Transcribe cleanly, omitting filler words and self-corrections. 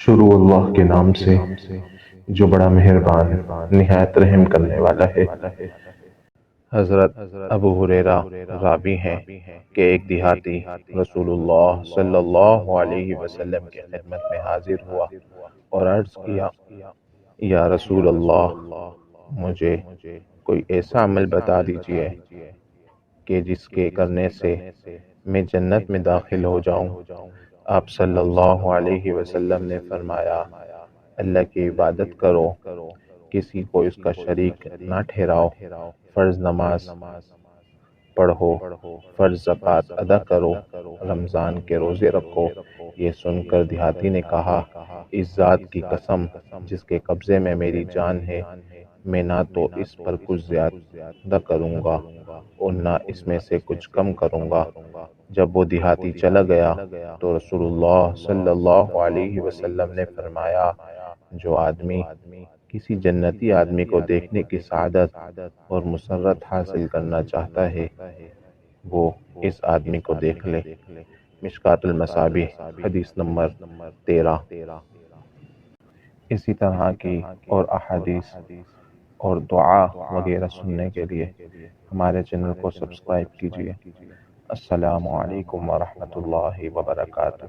شروع اللہ کے نام سے جو بڑا مہربان نہایت رحم کرنے والا ہے۔ حضرت ابو ہریرہ راوی ہیں کہ ایک دیہاتی رسول اللہ صلی اللہ علیہ وسلم کی خدمت میں حاضر ہوا اور عرض کیا، یا رسول اللہ، مجھے کوئی ایسا عمل بتا دیجئے کہ جس کے کرنے سے میں جنت میں داخل ہو جاؤں۔ آپ صلی اللہ علیہ وسلم نے فرمایا، اللہ کی عبادت کرو، کسی کو اس کا شریک نہ ٹھہراؤ، فرض نماز پڑھو، فرض زکوٰۃ ادا کرو، رمضان کے روزے رکھو۔ یہ سن کر دیہاتی نے کہا، اس ذات کی قسم جس کے قبضے میں میری جان ہے، میں نہ تو اس پر کچھ زیادہ کروں گا اور نہ اس میں سے کچھ کم کروں گا۔ جب وہ دیہاتی چلا گیا تو رسول اللہ صلی اللہ علیہ وسلم نے فرمایا، جو آدمی کسی جنتی آدمی کو دیکھنے کی سعادت اور مسرت حاصل کرنا چاہتا ہے، وہ اس آدمی کو دیکھ لے۔ مشکوٰۃ المصابیح حدیث نمبر 13۔ اسی طرح کی اور احادیث اور دعا وغیرہ سننے کے لیے ہمارے چینل کو سبسکرائب کیجیے۔ السلام علیکم ورحمۃ اللہ وبرکاتہ۔